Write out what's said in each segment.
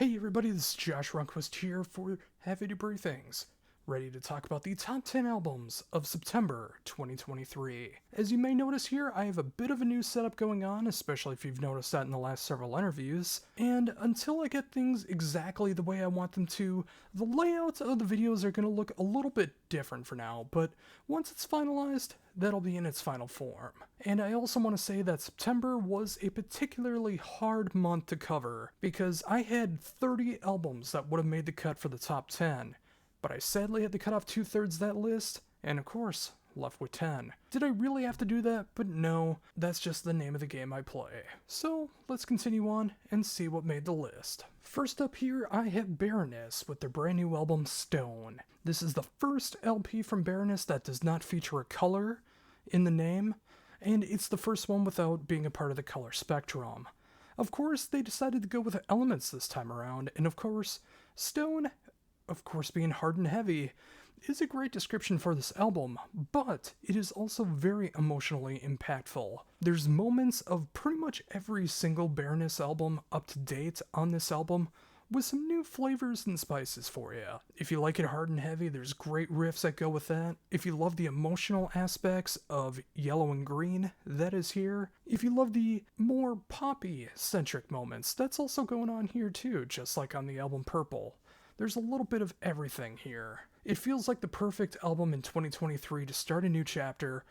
Hey everybody, this is Josh Runquist here for Heavy Debriefings, ready to talk about the top 10 albums of September 2023. As you may notice here, I have a bit of a new setup going on, especially if you've noticed that in the last several interviews, and until I get things exactly the way I want them to, the layouts of the videos are going to look a little bit different for now, but once it's finalized, that'll be in its final form. And I also want to say that September was a particularly hard month to cover because I had 30 albums that would have made the cut for the top 10, but I sadly had to cut off 2/3 that list, and of course, left with 10. Did I really have to do that? But no, that's just the name of the game I play. So let's continue on and see what made the list. First up here, I have Baroness with their brand new album Stone. This is the first LP from Baroness that does not feature a color in the name, and it's the first one without being a part of the color spectrum. Of course, they decided to go with elements this time around, and of course, Stone, of course being hard and heavy, is a great description for this album, but it is also very emotionally impactful. There's moments of pretty much every single Baroness album up to date on this album, with some new flavors and spices for you. If you like it hard and heavy, there's great riffs that go with that. If you love the emotional aspects of Yellow and Green, that is here. If you love the more poppy-centric moments, that's also going on here too, just like on the album Purple. There's a little bit of everything here. It feels like the perfect album in 2023 to start a new chapter,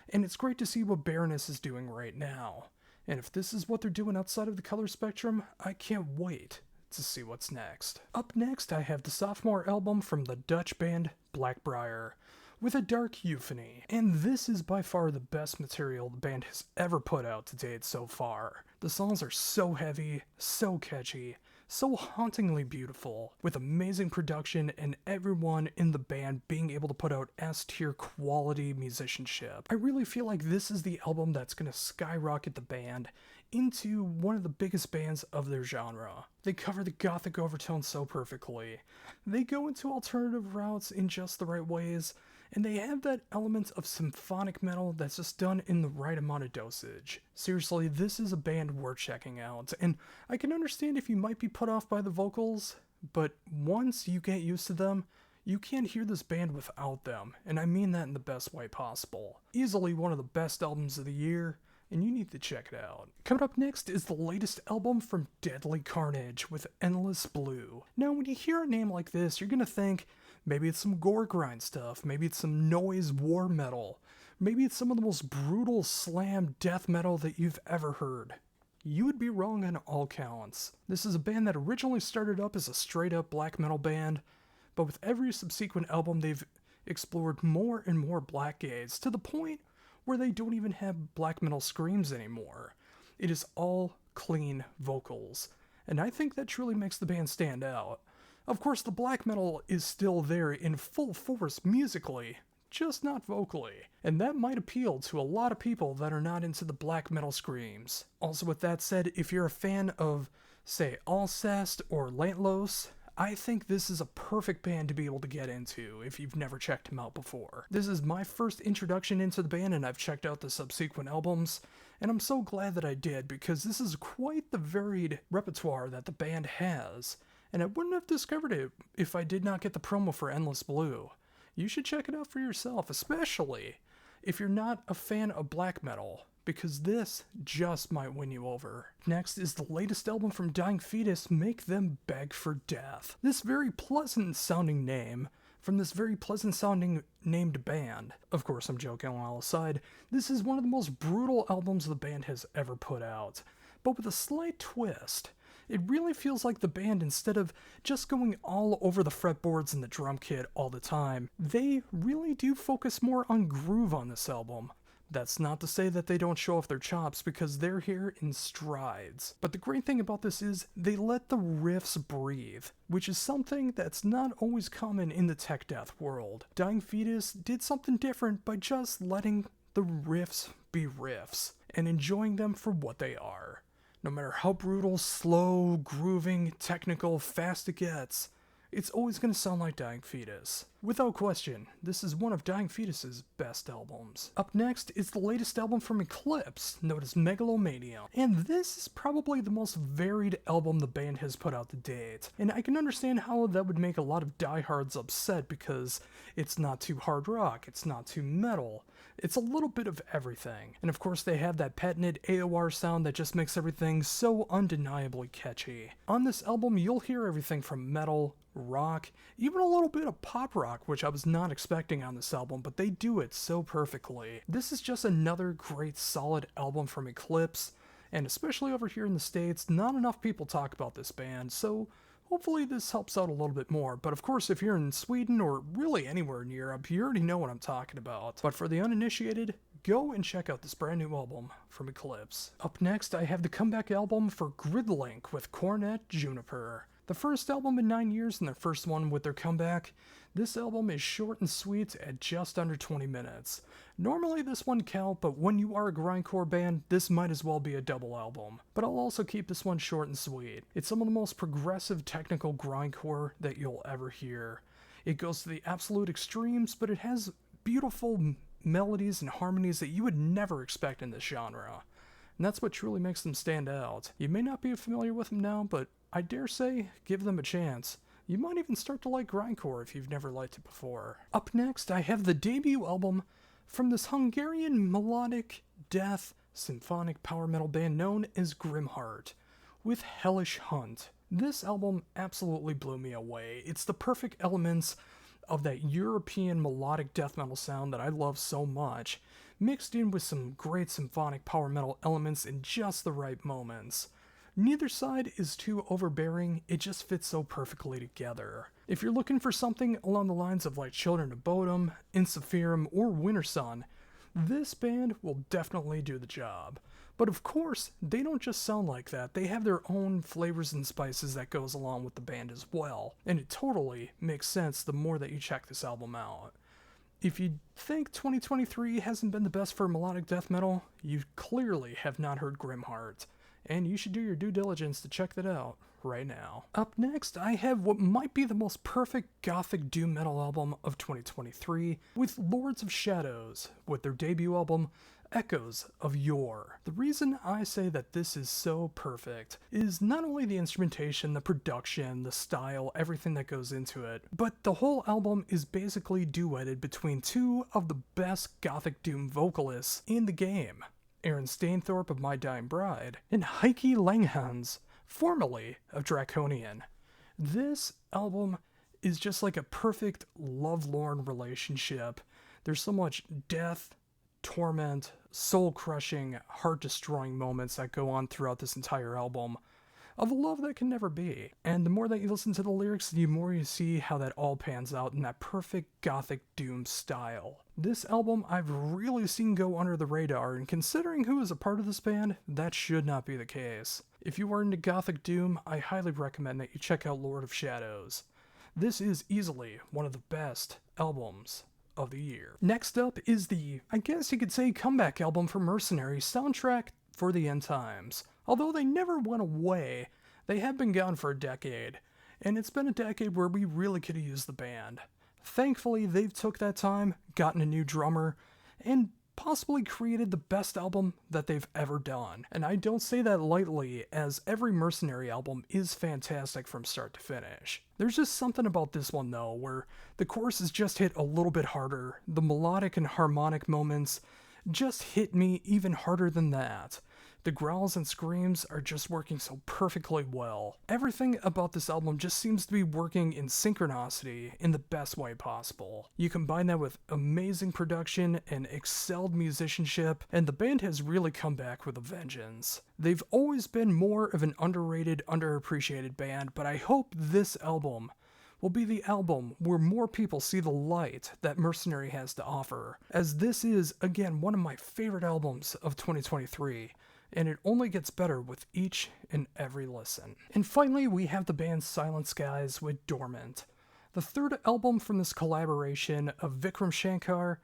and it's great to see what Baroness is doing right now. And if this is what they're doing outside of the color spectrum, I can't wait to see what's next. Up next, I have the sophomore album from the Dutch band Brier, with a dark euphony, and this is by far the best material the band has ever put out to date so far. The songs are so heavy, so catchy, so hauntingly beautiful, with amazing production and everyone in the band being able to put out S-tier quality musicianship. I really feel like this is the album that's going to skyrocket the band into one of the biggest bands of their genre. They cover the gothic overtones so perfectly. They go into alternative routes in just the right ways, and they have that element of symphonic metal that's just done in the right amount of dosage. Seriously, this is a band worth checking out, and I can understand if you might be put off by the vocals, but once you get used to them, you can't hear this band without them, and I mean that in the best way possible. Easily one of the best albums of the year, and you need to check it out. Coming up next is the latest album from Deadly Carnage with Endless Blue. Now, when you hear a name like this, you're gonna think maybe it's some gore grind stuff, maybe it's some noise war metal, maybe it's some of the most brutal slam death metal that you've ever heard. You would be wrong on all counts. This is a band that originally started up as a straight up black metal band, but with every subsequent album they've explored more and more black gaze, to the point where they don't even have black metal screams anymore. It is all clean vocals, and I think that truly makes the band stand out. Of course, the black metal is still there in full force musically, just not vocally, and that might appeal to a lot of people that are not into the black metal screams. Also, with that said, if you're a fan of, say, Alcest or Lantlos, I think this is a perfect band to be able to get into if you've never checked him out before. This is my first introduction into the band, and I've checked out the subsequent albums, and I'm so glad that I did, because this is quite the varied repertoire that the band has, and I wouldn't have discovered it if I did not get the promo for Endless Blue. You should check it out for yourself, especially if you're not a fan of black metal, because this just might win you over. Next is the latest album from Dying Fetus, Make Them Beg for Death. This very pleasant sounding name from this very pleasant sounding named band. Of course, I'm joking all aside. This is one of the most brutal albums the band has ever put out, but with a slight twist. It really feels like the band, instead of just going all over the fretboards and the drum kit all the time, they really do focus more on groove on this album. That's not to say that they don't show off their chops, because they're here in strides. But the great thing about this is they let the riffs breathe, which is something that's not always common in the tech death world. Dying Fetus did something different by just letting the riffs be riffs and enjoying them for what they are. No matter how brutal, slow, grooving, technical, fast it gets, it's always going to sound like Dying Fetus. Without question, this is one of Dying Fetus's best albums. Up next is the latest album from Eclipse, known as Megalomania, and this is probably the most varied album the band has put out to date. And I can understand how that would make a lot of diehards upset because it's not too hard rock, it's not too metal, it's a little bit of everything. And of course they have that patented AOR sound that just makes everything so undeniably catchy. On this album you'll hear everything from metal, rock, even a little bit of pop rock, which I was not expecting on this album, but they do it so perfectly. This is just another great solid album from Eclipse, and especially over here in the States, not enough people talk about this band, so hopefully this helps out a little bit more. But of course, if you're in Sweden or really anywhere in Europe, you already know what I'm talking about. But for the uninitiated, go and check out this brand new album from Eclipse. Up next, I have the comeback album for Gridlink with Cornet Juniper. The first album in 9 years and their first one with their comeback. This album is short and sweet at just under 20 minutes. Normally this one count, but when you are a grindcore band, this might as well be a double album. But I'll also keep this one short and sweet. It's some of the most progressive technical grindcore that you'll ever hear. It goes to the absolute extremes, but it has beautiful melodies and harmonies that you would never expect in this genre. And that's what truly makes them stand out. You may not be familiar with them now, but I dare say, give them a chance. You might even start to like grindcore if you've never liked it before. Up next, I have the debut album from this Hungarian melodic death symphonic power metal band known as Grimart, with Hellish Hunt. This album absolutely blew me away. It's the perfect elements of that European melodic death metal sound that I love so much, mixed in with some great symphonic power metal elements in just the right moments. Neither side is too overbearing, it just fits so perfectly together. If you're looking for something along the lines of like Children of Bodom, Insephirum, or Winter Sun, this band will definitely do the job. But of course, they don't just sound like that, they have their own flavors and spices that goes along with the band as well, and it totally makes sense the more that you check this album out. If you think 2023 hasn't been the best for melodic death metal, you clearly have not heard Grimart. And you should do your due diligence to check that out right now. Up next, I have what might be the most perfect gothic doom metal album of 2023, with Lords of Shadows, with their debut album, Echoes of Yore. The reason I say that this is so perfect is not only the instrumentation, the production, the style, everything that goes into it, but the whole album is basically duetted between two of the best gothic doom vocalists in the game. Aaron Stainthorpe of My Dying Bride, and Heikki Langhans, formerly of Draconian. This album is just like a perfect lovelorn relationship. There's so much death, torment, soul-crushing, heart-destroying moments that go on throughout this entire album, of a love that can never be. And the more that you listen to the lyrics, the more you see how that all pans out in that perfect gothic doom style. This album I've really seen go under the radar, and considering who is a part of this band, that should not be the case. If you are into gothic doom, I highly recommend that you check out Lord of Shadows. This is easily one of the best albums of the year. Next up is the, I guess you could say, comeback album for Mercenary, Soundtrack for the End Times. Although they never went away, they have been gone for a decade, and it's been a decade where we really could have used the band. Thankfully, they've took that time, gotten a new drummer, and possibly created the best album that they've ever done. And I don't say that lightly, as every Mercenary album is fantastic from start to finish. There's just something about this one though, where the choruses just hit a little bit harder, the melodic and harmonic moments just hit me even harder than that. The growls and screams are just working so perfectly well. Everything about this album just seems to be working in synchronicity in the best way possible. You combine that with amazing production and excelled musicianship, and the band has really come back with a vengeance. They've always been more of an underrated, underappreciated band, but I hope this album will be the album where more people see the light that Mercenary has to offer, as this is, again, one of my favorite albums of 2023. And it only gets better with each and every listen. And finally, we have the band Silent Skies with Dormant, the third album from this collaboration of Vikram Shankar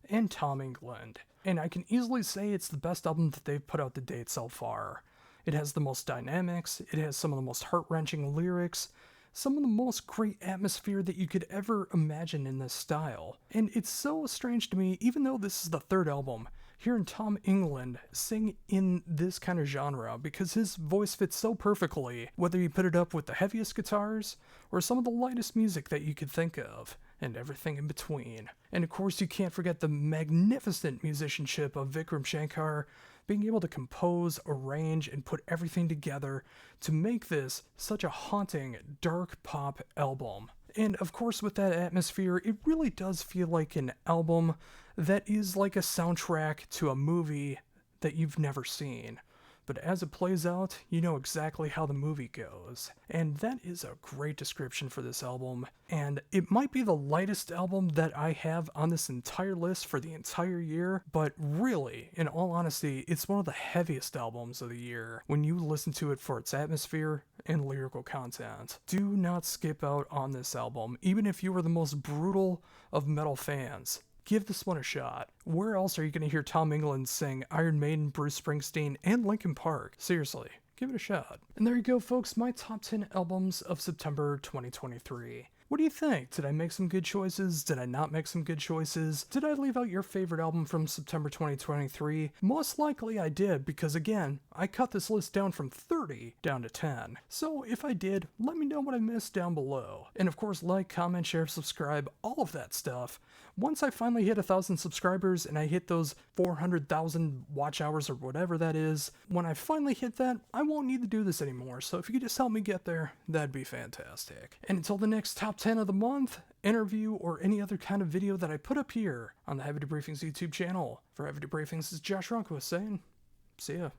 and Tom England. And I can easily say it's the best album that they've put out to date so far. It has the most dynamics, it has some of the most heart-wrenching lyrics, some of the most great atmosphere that you could ever imagine in this style. And it's so strange to me, even though this is the third album, hearing Tom England sing in this kind of genre, because his voice fits so perfectly, whether you put it up with the heaviest guitars or some of the lightest music that you could think of, and everything in between. And of course, you can't forget the magnificent musicianship of Vikram Shankar, being able to compose, arrange, and put everything together to make this such a haunting, dark pop album. And of course, with that atmosphere, it really does feel like an album that is like a soundtrack to a movie that you've never seen. But as it plays out, you know exactly how the movie goes. And that is a great description for this album. And it might be the lightest album that I have on this entire list for the entire year, but really, in all honesty, it's one of the heaviest albums of the year when you listen to it for its atmosphere and lyrical content. Do not skip out on this album, even if you are the most brutal of metal fans. Give this one a shot. Where else are you going to hear Tom England sing Iron Maiden, Bruce Springsteen, and Linkin Park? Seriously, give it a shot. And there you go, folks, my top 10 albums of September 2023. What do you think? Did I make some good choices? Did I not make some good choices? Did I leave out your favorite album from September 2023? Most likely I did, because again, I cut this list down from 30 down to 10. So if I did, let me know what I missed down below. And of course, like, comment, share, subscribe, all of that stuff. Once I finally hit 1,000 subscribers and I hit those 400,000 watch hours or whatever that is, when I finally hit that, I won't need to do this anymore. So if you could just help me get there, that'd be fantastic. And until the next top 10 of the month, interview, or any other kind of video that I put up here on the Heavy Debriefings YouTube channel. For Heavy Debriefings, this is Josh Ronquist saying, see ya.